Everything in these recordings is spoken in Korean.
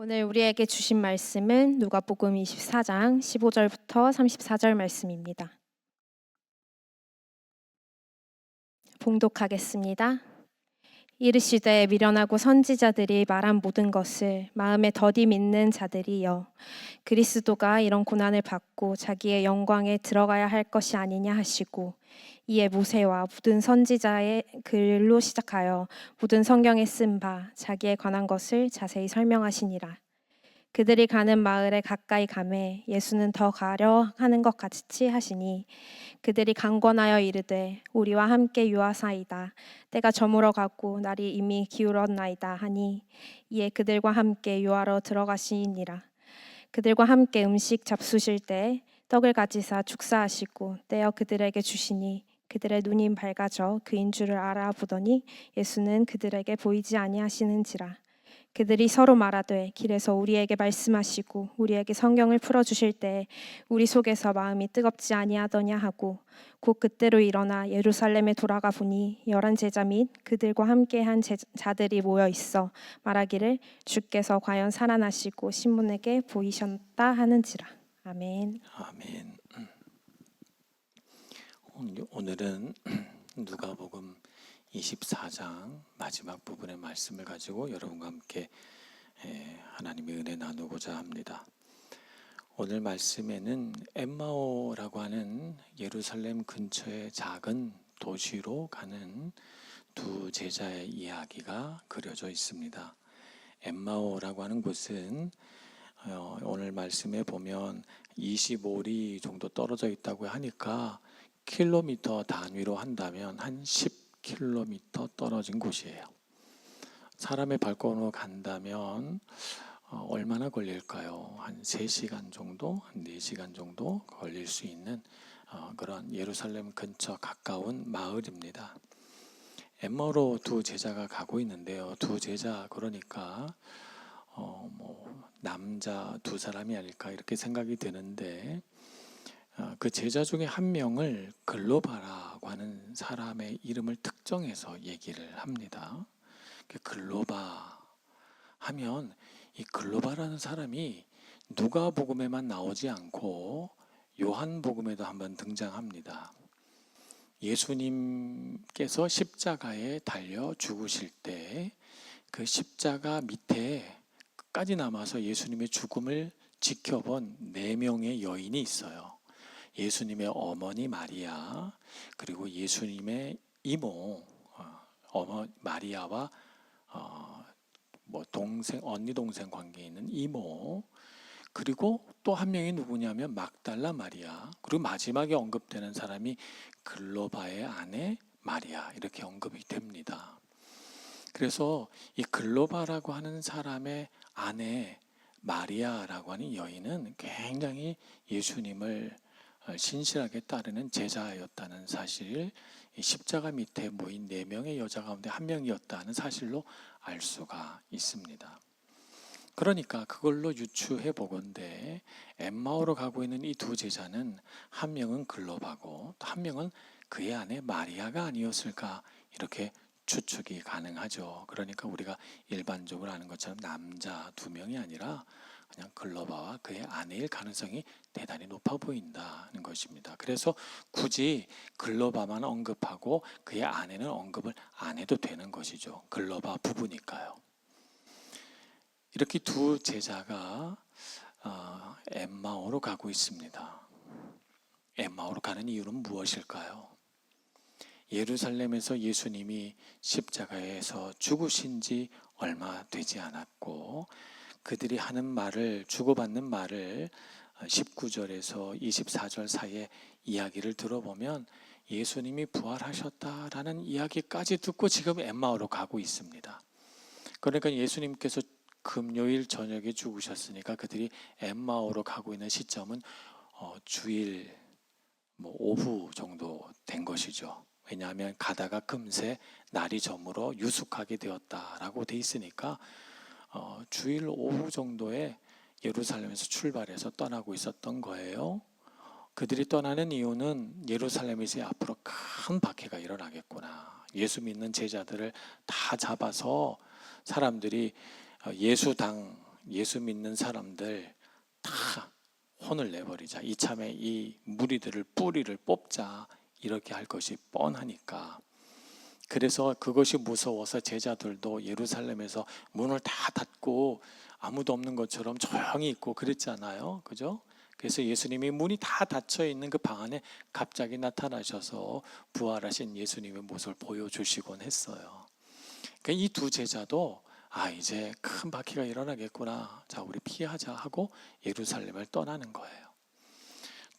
오늘 우리에게 주신 말씀은 누가복음 24장 15절부터 34절 말씀입니다. 봉독하겠습니다. 이르시되 미련하고 선지자들이 말한 모든 것을 마음에 더디 믿는 자들이여, 그리스도가 이런 고난을 받고 자기의 영광에 들어가야 할 것이 아니냐 하시고, 이에 모세와 모든 선지자의 글로 시작하여 모든 성경에 쓴 바 자기에 관한 것을 자세히 설명하시니라. 그들이 가는 마을에 가까이 가매 예수는 더 가려 하는 것 같이 하시니, 그들이 강권하여 이르되 우리와 함께 유하사이다. 때가 저물어 가고 날이 이미 기울었나이다 하니, 이에 그들과 함께 유하러 들어가시니라. 그들과 함께 음식 잡수실 때 떡을 가지사 축사하시고 떼어 그들에게 주시니, 그들의 눈이 밝아져 그인 줄을 알아보더니 예수는 그들에게 보이지 아니하시는지라. 그들이 서로 말하되 길에서 우리에게 말씀하시고 우리에게 성경을 풀어주실 때 우리 속에서 마음이 뜨겁지 아니하더냐 하고, 곧 그때로 일어나 예루살렘에 돌아가 보니 11 제자 및 그들과 함께한 자들이 모여 있어 말하기를 주께서 과연 살아나시고 신문에게 보이셨다 하는지라. 아멘. 아멘. 오늘은 누가복음 24장 마지막 부분의 말씀을 가지고 여러분과 함께 하나님의 은혜 나누고자 합니다. 오늘 말씀에는 엠마오라고 하는 예루살렘 근처의 작은 도시로 가는 두 제자의 이야기가 그려져 있습니다. 엠마오라고 하는 곳은 오늘 말씀에 보면 25리 정도 떨어져 있다고 하니까 킬로미터 단위로 한다면 한 10km 떨어진 곳이에요. 사람의 발걸음으로 간다면 얼마나 걸릴까요? 한 3시간 정도, 한 4시간 정도 걸릴 수 있는 그런 예루살렘 근처 가까운 마을입니다. 엠마오로 두 제자가 가고 있는데요. 두 제자 그러니까 남자 두 사람이 아닐까 이렇게 생각이 드는데, 그 제자 중에 한 명을 글로바라고 하는 사람의 이름을 특정해서 얘기를 합니다. 글로바 하면 이 글로바라는 사람이 누가복음에만 나오지 않고 요한복음에도 한번 등장합니다. 예수님께서 십자가에 달려 죽으실 때 그 십자가 밑에 끝까지 남아서 예수님의 죽음을 지켜본 4명의 여인이 있어요. 예수님의 어머니 마리아, 그리고 예수님의 이모 어머 마리아와 동생, 언니 동생 관계에 있는 이모, 그리고 또 한 명이 누구냐면 막달라 마리아, 그리고 마지막에 언급되는 사람이 글로바의 아내 마리아, 이렇게 언급이 됩니다. 그래서 이 글로바라고 하는 사람의 아내 마리아라고 하는 여인은 굉장히 예수님을 신실하게 따르는 제자였다는 사실을 십자가 밑에 모인 4명의 여자 가운데 한 명이었다는 사실로 알 수가 있습니다. 그러니까 그걸로 유추해 보건대 엠마오로 가고 있는 이 두 제자는 한 명은 글로바고 또 한 명은 그의 아내 마리아가 아니었을까, 이렇게 추측이 가능하죠. 그러니까 우리가 일반적으로 아는 것처럼 남자 2명이 아니라 그냥 글로바와 그의 아내일 가능성이 대단히 높아 보인다는 것입니다. 그래서 굳이 글로바만 언급하고 그의 아내는 언급을 안 해도 되는 것이죠. 글로바 부부니까요. 이렇게 두 제자가 엠마오로 가고 있습니다. 엠마오로 가는 이유는 무엇일까요? 예루살렘에서 예수님이 십자가에서 죽으신 지 얼마 되지 않았고, 그들이 하는 말을, 주고받는 말을 19절에서 24절 사이에 이야기를 들어보면 예수님이 부활하셨다라는 이야기까지 듣고 지금 엠마오로 가고 있습니다. 그러니까 예수님께서 금요일 저녁에 죽으셨으니까 그들이 엠마오로 가고 있는 시점은 주일 오후 정도 된 것이죠. 왜냐하면 가다가 금세 날이 저물어 유숙하게 되었다라고 돼 있으니까 주일 오후 정도에 예루살렘에서 출발해서 떠나고 있었던 거예요. 그들이 떠나는 이유는 예루살렘에서 앞으로 큰 박해가 일어나겠구나, 예수 믿는 제자들을 다 잡아서 사람들이 예수당 예수 믿는 사람들 다 혼을 내버리자, 이참에 이 무리들을 뿌리를 뽑자, 이렇게 할 것이 뻔하니까. 그래서 그것이 무서워서 제자들도 예루살렘에서 문을 다 닫고 아무도 없는 것처럼 조용히 있고 그랬잖아요. 그죠? 그래서 예수님이 문이 다 닫혀 있는 그 방 안에 갑자기 나타나셔서 부활하신 예수님의 모습을 보여주시곤 했어요. 그러니까 이 두 제자도 이제 큰 바퀴가 일어나겠구나, 자 우리 피하자 하고 예루살렘을 떠나는 거예요.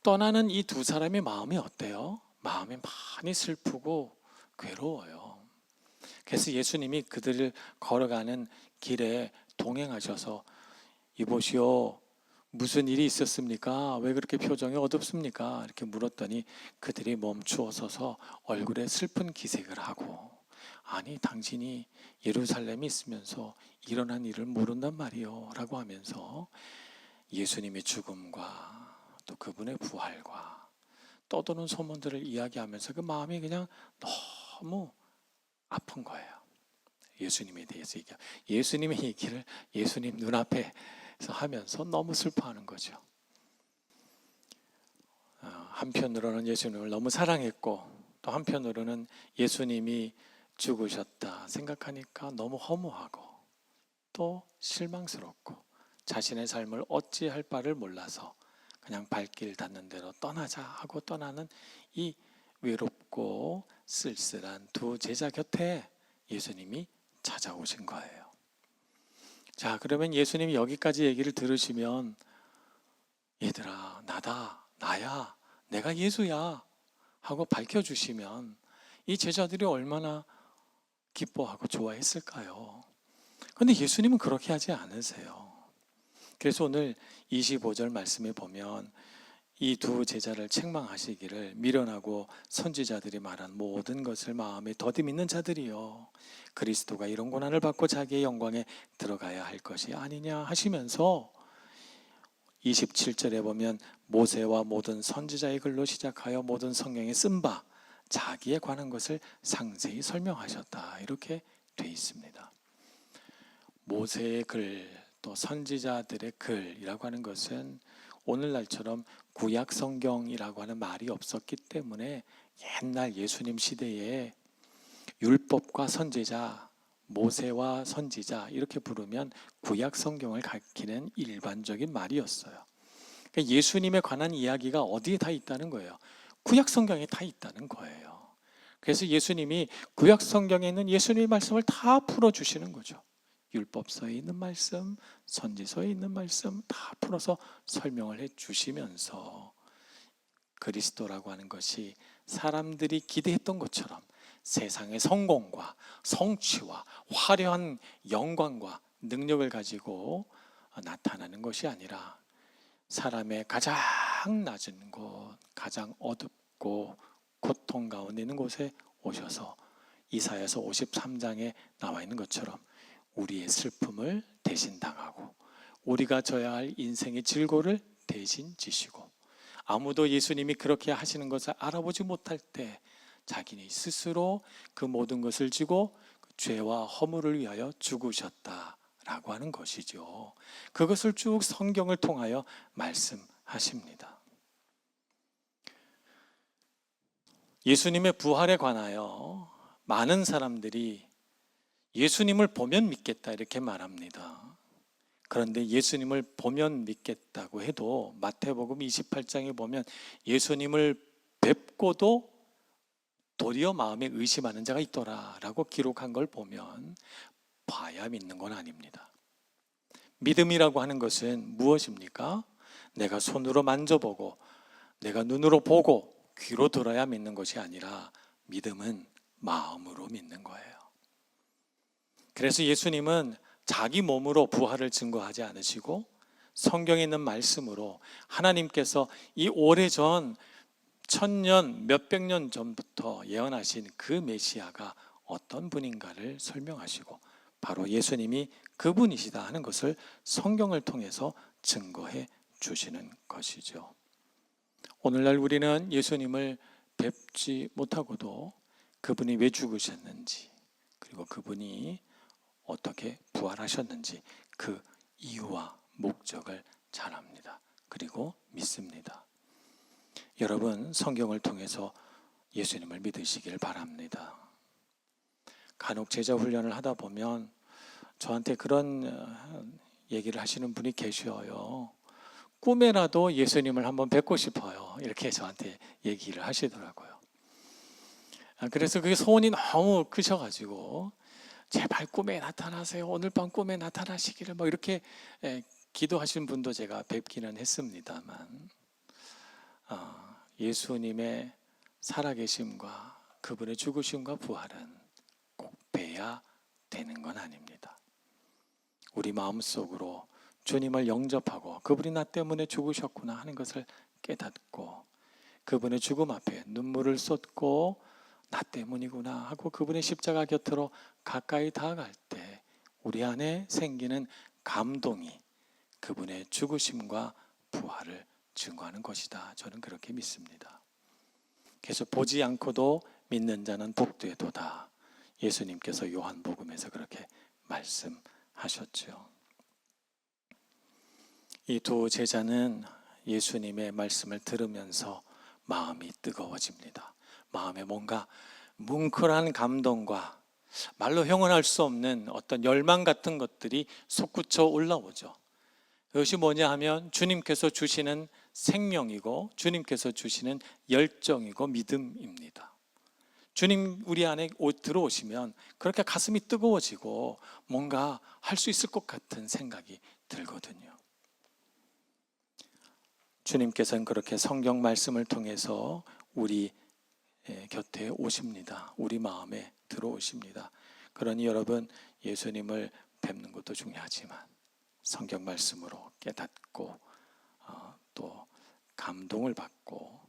떠나는 이 두 사람의 마음이 어때요? 마음이 많이 슬프고 괴로워요. 그래서 예수님이 그들을 걸어가는 길에 동행하셔서 이보시오, 무슨 일이 있었습니까? 왜 그렇게 표정이 어둡습니까? 이렇게 물었더니 그들이 멈추어 서서 얼굴에 슬픈 기색을 하고, 아니 당신이 예루살렘에 있으면서 일어난 일을 모른단 말이요 라고 하면서 예수님의 죽음과 또 그분의 부활과 떠도는 소문들을 이야기하면서 그 마음이 그냥 너무 아픈 거예요. 예수님에 대해서 얘기하고, 예수님의 얘기를 예수님 눈앞에서 하면서 너무 슬퍼하는 거죠. 한편으로는 예수님을 너무 사랑했고, 또 한편으로는 예수님이 죽으셨다 생각하니까 너무 허무하고 또 실망스럽고, 자신의 삶을 어찌할 바를 몰라서 그냥 발길 닿는 대로 떠나자 하고 떠나는 이 외롭고 쓸쓸한 두 제자 곁에 예수님이 찾아오신 거예요. 자, 그러면 예수님이 여기까지 얘기를 들으시면, 얘들아 나야, 내가 예수야 하고 밝혀주시면 이 제자들이 얼마나 기뻐하고 좋아했을까요? 그런데 예수님은 그렇게 하지 않으세요. 그래서 오늘 25절 말씀에 보면 이 두 제자를 책망하시기를, 미련하고 선지자들이 말한 모든 것을 마음에 더디 믿는 자들이요, 그리스도가 이런 고난을 받고 자기의 영광에 들어가야 할 것이 아니냐 하시면서 27절에 보면 모세와 모든 선지자의 글로 시작하여 모든 성경에 쓴 바 자기에 관한 것을 상세히 설명하셨다, 이렇게 돼 있습니다. 모세의 글, 또 선지자들의 글이라고 하는 것은 오늘날처럼 구약 성경이라고 하는 말이 없었기 때문에 옛날 예수님 시대에 율법과 선지자, 모세와 선지자 이렇게 부르면 구약 성경을 가리키는 일반적인 말이었어요. 그러니까 예수님에 관한 이야기가 어디에 다 있다는 거예요? 구약 성경에 다 있다는 거예요. 그래서 예수님이 구약 성경에 있는 예수님의 말씀을 다 풀어주시는 거죠. 율법서에 있는 말씀, 선지서에 있는 말씀 다 풀어서 설명을 해주시면서 그리스도라고 하는 것이 사람들이 기대했던 것처럼 세상의 성공과 성취와 화려한 영광과 능력을 가지고 나타나는 것이 아니라 사람의 가장 낮은 곳, 가장 어둡고 고통 가운데 있는 곳에 오셔서 이사야서 53장에 나와 있는 것처럼 우리의 슬픔을 대신 당하고 우리가 져야 할 인생의 질고를 대신 지시고, 아무도 예수님이 그렇게 하시는 것을 알아보지 못할 때 자기네 스스로 그 모든 것을 지고 죄와 허물을 위하여 죽으셨다라고 하는 것이죠. 그것을 쭉 성경을 통하여 말씀하십니다. 예수님의 부활에 관하여 많은 사람들이 예수님을 보면 믿겠다 이렇게 말합니다. 그런데 예수님을 보면 믿겠다고 해도 마태복음 28장에 보면 예수님을 뵙고도 도리어 마음에 의심하는 자가 있더라 라고 기록한 걸 보면 봐야 믿는 건 아닙니다. 믿음이라고 하는 것은 무엇입니까? 내가 손으로 만져보고 내가 눈으로 보고 귀로 들어야 믿는 것이 아니라 믿음은 마음으로 믿는 거예요. 그래서 예수님은 자기 몸으로 부활을 증거하지 않으시고 성경에 있는 말씀으로 하나님께서 이 오래전 1000년 몇백 년 전부터 예언하신 그 메시아가 어떤 분인가를 설명하시고 바로 예수님이 그분이시다 하는 것을 성경을 통해서 증거해 주시는 것이죠. 오늘날 우리는 예수님을 뵙지 못하고도 그분이 왜 죽으셨는지, 그리고 그분이 어떻게 부활하셨는지 그 이유와 목적을 잘 압니다. 그리고 믿습니다. 여러분, 성경을 통해서 예수님을 믿으시길 바랍니다. 간혹 제자 훈련을 하다 보면 저한테 그런 얘기를 하시는 분이 계셔요. 꿈에라도 예수님을 한번 뵙고 싶어요. 이렇게 저한테 얘기를 하시더라고요. 그래서 그게 소원이 너무 크셔가지고 제발 꿈에 나타나세요. 오늘 밤 꿈에 나타나시기를 뭐 이렇게 기도하신 분도 제가 뵙기는 했습니다만 예수님의 살아계심과 그분의 죽으심과 부활은 꼭 뵈야 되는 건 아닙니다. 우리 마음속으로 주님을 영접하고 그분이 나 때문에 죽으셨구나 하는 것을 깨닫고 그분의 죽음 앞에 눈물을 쏟고 나 때문이구나 하고 그분의 십자가 곁으로 가까이 다가갈 때 우리 안에 생기는 감동이 그분의 죽으심과 부활을 증거하는 것이다. 저는 그렇게 믿습니다. 그래서 보지 않고도 믿는 자는 복되도다. 예수님께서 요한복음에서 그렇게 말씀하셨죠. 이 두 제자는 예수님의 말씀을 들으면서 마음이 뜨거워집니다. 마음에 뭔가 뭉클한 감동과 말로 형언할 수 없는 어떤 열망 같은 것들이 솟구쳐 올라오죠. 그것이 뭐냐 하면 주님께서 주시는 생명이고 주님께서 주시는 열정이고 믿음입니다. 주님 우리 안에 들어오시면 그렇게 가슴이 뜨거워지고 뭔가 할 수 있을 것 같은 생각이 들거든요. 주님께서는 그렇게 성경 말씀을 통해서 우리 곁에 오십니다. 우리 마음에 들어오십니다. 그러니 여러분, 예수님을 뵙는 것도 중요하지만 성경 말씀으로 깨닫고 또 감동을 받고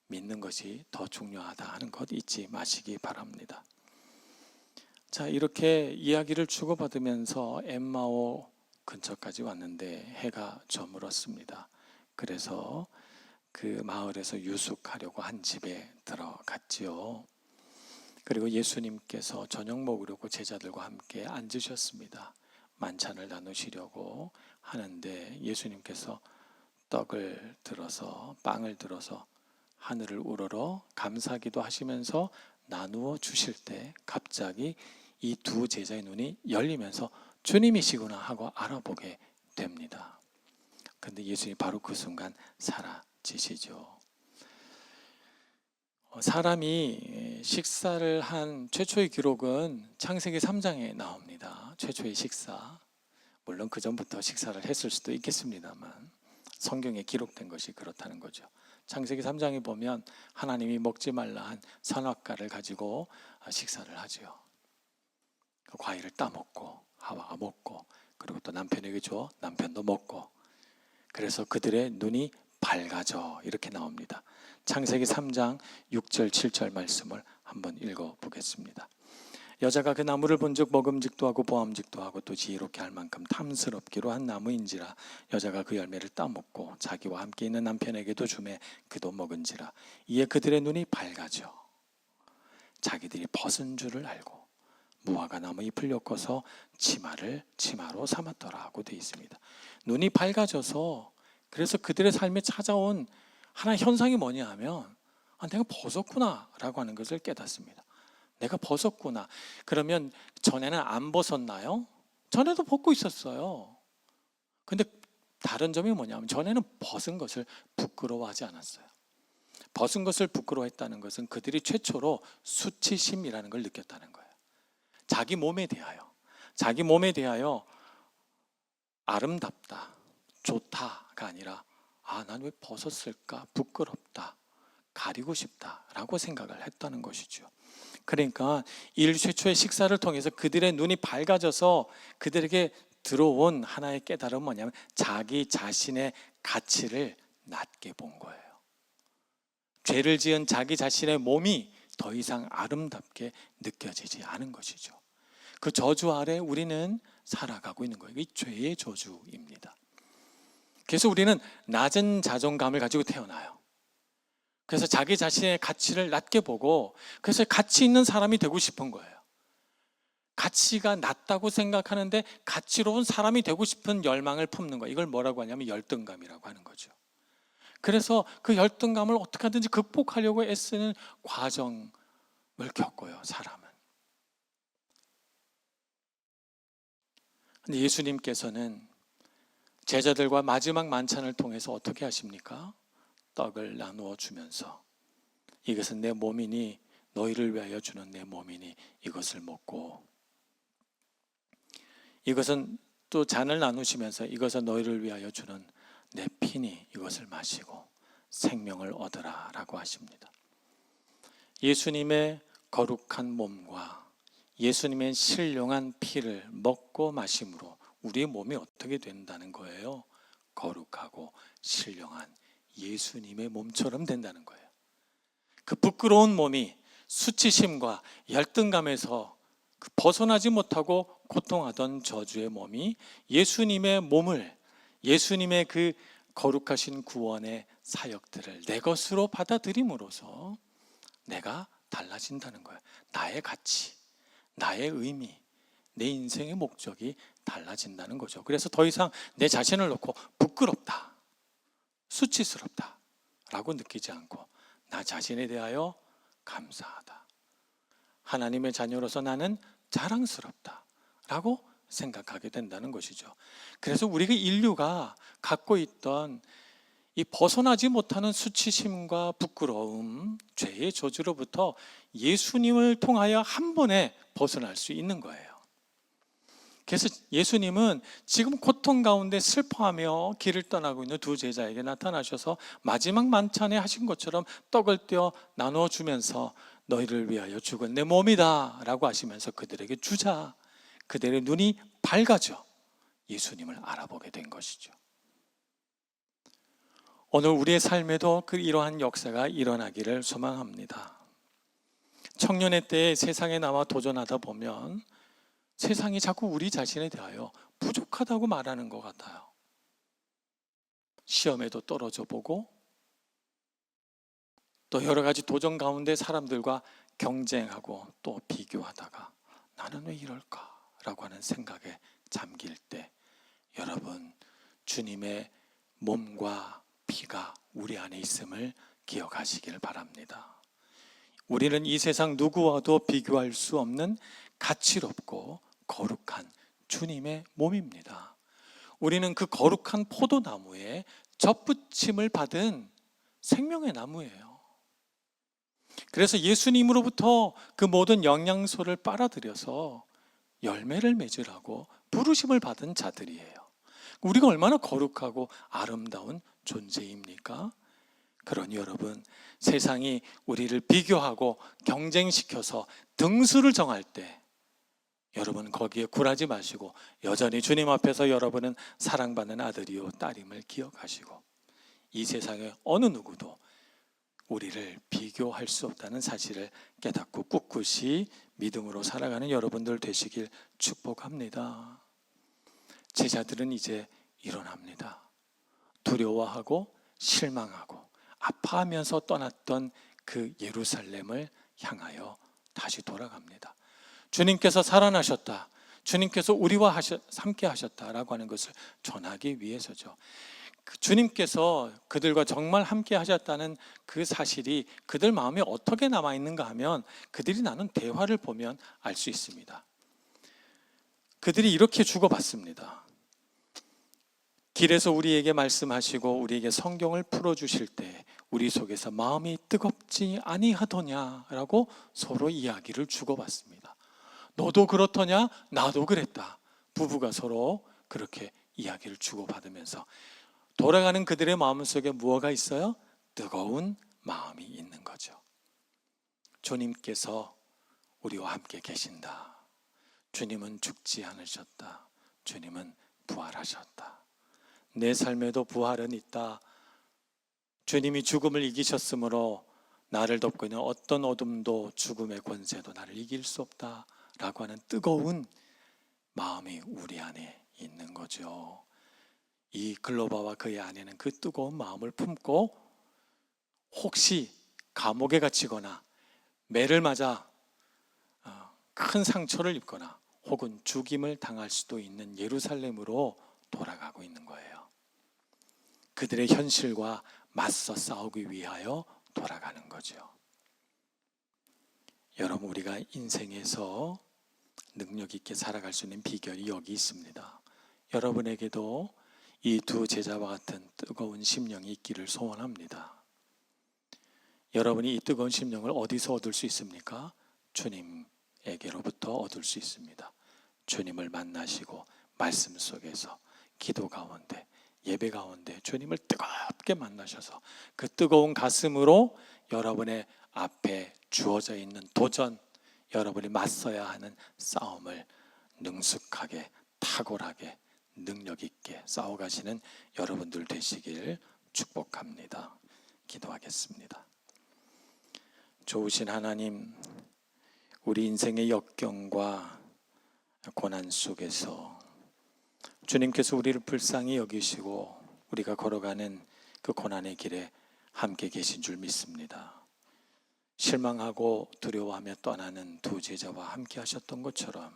믿는 것이 더 중요하다 하는 것 잊지 마시기 바랍니다. 자, 이렇게 이야기를 주고받으면서 엠마오 근처까지 왔는데 해가 저물었습니다. 그래서 그 마을에서 유숙하려고 한 집에 들어갔지요. 그리고 예수님께서 저녁 먹으려고 제자들과 함께 앉으셨습니다. 만찬을 나누시려고 하는데 예수님께서 떡을 들어서 빵을 들어서 하늘을 우러러 감사기도 하시면서 나누어 주실 때 갑자기 이 두 제자의 눈이 열리면서 주님이시구나 하고 알아보게 됩니다. 그런데 예수님이 바로 그 순간 사라지시죠. 사람이 식사를 한 최초의 기록은 창세기 3장에 나옵니다. 최초의 식사. 물론 그 전부터 식사를 했을 수도 있겠습니다만 성경에 기록된 것이 그렇다는 거죠. 창세기 3장에 보면 하나님이 먹지 말라 한 선악과를 가지고 식사를 하죠. 그 과일을 따먹고 하와가 먹고 그리고 또 남편에게 줘 남편도 먹고 그래서 그들의 눈이 밝아져 이렇게 나옵니다. 창세기 3장 6절 7절 말씀을 한번 읽어보겠습니다. 여자가 그 나무를 본즉 먹음직도 하고 보암직도 하고 또 지혜롭게 할 만큼 탐스럽기로 한 나무인지라 여자가 그 열매를 따먹고 자기와 함께 있는 남편에게도 주매 그도 먹은지라 이에 그들의 눈이 밝아져 자기들이 벗은 줄을 알고 무화과 나무 잎을 엮어서 치마로 삼았더라 하고 되어 있습니다. 눈이 밝아져서 그래서 그들의 삶에 찾아온 하나의 현상이 뭐냐 하면 내가 벗었구나 라고 하는 것을 깨닫습니다. 내가 벗었구나. 그러면 전에는 안 벗었나요? 전에도 벗고 있었어요. 근데 다른 점이 뭐냐면 전에는 벗은 것을 부끄러워하지 않았어요. 벗은 것을 부끄러워했다는 것은 그들이 최초로 수치심이라는 걸 느꼈다는 거예요. 자기 몸에 대하여 아름답다, 좋다가 아니라 난 왜 벗었을까? 부끄럽다, 가리고 싶다라고 생각을 했다는 것이죠. 그러니까 일 최초의 식사를 통해서 그들의 눈이 밝아져서 그들에게 들어온 하나의 깨달음은 뭐냐면 자기 자신의 가치를 낮게 본 거예요. 죄를 지은 자기 자신의 몸이 더 이상 아름답게 느껴지지 않은 것이죠. 그 저주 아래 우리는 살아가고 있는 거예요. 이 죄의 저주입니다. 그래서 우리는 낮은 자존감을 가지고 태어나요. 그래서 자기 자신의 가치를 낮게 보고 그래서 가치 있는 사람이 되고 싶은 거예요. 가치가 낮다고 생각하는데 가치로운 사람이 되고 싶은 열망을 품는 거, 이걸 뭐라고 하냐면 열등감이라고 하는 거죠. 그래서 그 열등감을 어떻게 하든지 극복하려고 애쓰는 과정을 겪어요, 사람은. 근데 예수님께서는 제자들과 마지막 만찬을 통해서 어떻게 하십니까? 떡을 나누어 주면서 이것은 내 몸이니 너희를 위하여 주는 내 몸이니 이것을 먹고, 이것은 또 잔을 나누시면서 이것은 너희를 위하여 주는 내 피니 이것을 마시고 생명을 얻으라 라고 하십니다. 예수님의 거룩한 몸과 예수님의 신령한 피를 먹고 마심으로 우리의 몸이 어떻게 된다는 거예요? 거룩하고 신령한 예수님의 몸처럼 된다는 거예요. 그 부끄러운 몸이 수치심과 열등감에서 벗어나지 못하고 고통하던 저주의 몸이 예수님의 몸을, 예수님의 그 거룩하신 구원의 사역들을 내 것으로 받아들임으로써 내가 달라진다는 거예요. 나의 가치, 나의 의미, 내 인생의 목적이 달라진다는 거죠. 그래서 더 이상 내 자신을 놓고 부끄럽다, 수치스럽다 라고 느끼지 않고 나 자신에 대하여 감사하다, 하나님의 자녀로서 나는 자랑스럽다 라고 생각하게 된다는 것이죠. 그래서 우리가 인류가 갖고 있던 이 벗어나지 못하는 수치심과 부끄러움, 죄의 저주로부터 예수님을 통하여 한 번에 벗어날 수 있는 거예요. 그래서 예수님은 지금 고통 가운데 슬퍼하며 길을 떠나고 있는 두 제자에게 나타나셔서 마지막 만찬에 하신 것처럼 떡을 떼어 나누어 주면서 너희를 위하여 죽은 내 몸이다 라고 하시면서 그들에게 주자 그들의 눈이 밝아져 예수님을 알아보게 된 것이죠. 오늘 우리의 삶에도 이러한 역사가 일어나기를 소망합니다. 청년의 때에 세상에 나와 도전하다 보면 세상이 자꾸 우리 자신에 대하여 부족하다고 말하는 것 같아요. 시험에도 떨어져 보고 또 여러 가지 도전 가운데 사람들과 경쟁하고 또 비교하다가 나는 왜 이럴까? 라고 하는 생각에 잠길 때 여러분, 주님의 몸과 피가 우리 안에 있음을 기억하시길 바랍니다. 우리는 이 세상 누구와도 비교할 수 없는 가치롭고 거룩한 주님의 몸입니다. 우리는 그 거룩한 포도나무에 접붙임을 받은 생명의 나무예요. 그래서 예수님으로부터 그 모든 영양소를 빨아들여서 열매를 맺으라고 부르심을 받은 자들이에요. 우리가 얼마나 거룩하고 아름다운 존재입니까? 그러니 여러분, 세상이 우리를 비교하고 경쟁시켜서 등수를 정할 때 여러분 거기에 굴하지 마시고 여전히 주님 앞에서 여러분은 사랑받는 아들이요 딸임을 기억하시고 이 세상의 어느 누구도 우리를 비교할 수 없다는 사실을 깨닫고 꿋꿋이 믿음으로 살아가는 여러분들 되시길 축복합니다. 제자들은 이제 일어납니다. 두려워하고 실망하고 아파하면서 떠났던 그 예루살렘을 향하여 다시 돌아갑니다. 주님께서 살아나셨다, 주님께서 우리와 함께 하셨다라고 하는 것을 전하기 위해서죠. 주님께서 그들과 정말 함께 하셨다는 그 사실이 그들 마음에 어떻게 남아있는가 하면 그들이 나눈 대화를 보면 알 수 있습니다. 그들이 이렇게 주고받습니다. 길에서 우리에게 말씀하시고 우리에게 성경을 풀어주실 때 우리 속에서 마음이 뜨겁지 아니하더냐라고 서로 이야기를 주고받습니다. 너도 그렇더냐? 나도 그랬다. 부부가 서로 그렇게 이야기를 주고받으면서 돌아가는 그들의 마음속에 무엇가 있어요? 뜨거운 마음이 있는 거죠. 주님께서 우리와 함께 계신다. 주님은 죽지 않으셨다. 주님은 부활하셨다. 내 삶에도 부활은 있다. 주님이 죽음을 이기셨으므로 나를 덮고 있는 어떤 어둠도 죽음의 권세도 나를 이길 수 없다 라고 하는 뜨거운 마음이 우리 안에 있는 거죠. 이 글로바와 그의 안에는 그 뜨거운 마음을 품고 혹시 감옥에 갇히거나 매를 맞아 큰 상처를 입거나 혹은 죽임을 당할 수도 있는 예루살렘으로 돌아가고 있는 거예요. 그들의 현실과 맞서 싸우기 위하여 돌아가는 거죠. 여러분, 우리가 인생에서 능력 있게 살아갈 수 있는 비결이 여기 있습니다. 여러분에게도 이 두 제자와 같은 뜨거운 심령이 있기를 소원합니다. 여러분이 이 뜨거운 심령을 어디서 얻을 수 있습니까? 주님에게로부터 얻을 수 있습니다. 주님을 만나시고 말씀 속에서 기도 가운데 예배 가운데 주님을 뜨겁게 만나셔서 그 뜨거운 가슴으로 여러분의 앞에 주어져 있는 도전, 여러분이 맞서야 하는 싸움을 능숙하게 탁월하게 능력 있게 싸워가시는 여러분들 되시길 축복합니다. 기도하겠습니다. 좋으신 하나님, 우리 인생의 역경과 고난 속에서 주님께서 우리를 불쌍히 여기시고 우리가 걸어가는 그 고난의 길에 함께 계신 줄 믿습니다. 실망하고 두려워하며 떠나는 두 제자와 함께 하셨던 것처럼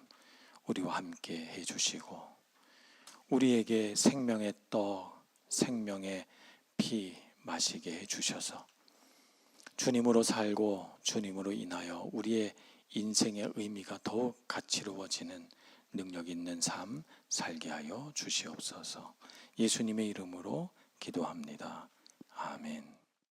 우리와 함께 해주시고 우리에게 생명의 떡, 생명의 피 마시게 해주셔서 주님으로 살고 주님으로 인하여 우리의 인생의 의미가 더욱 가치로워지는 능력 있는 삶 살게 하여 주시옵소서. 예수님의 이름으로 기도합니다. 아멘.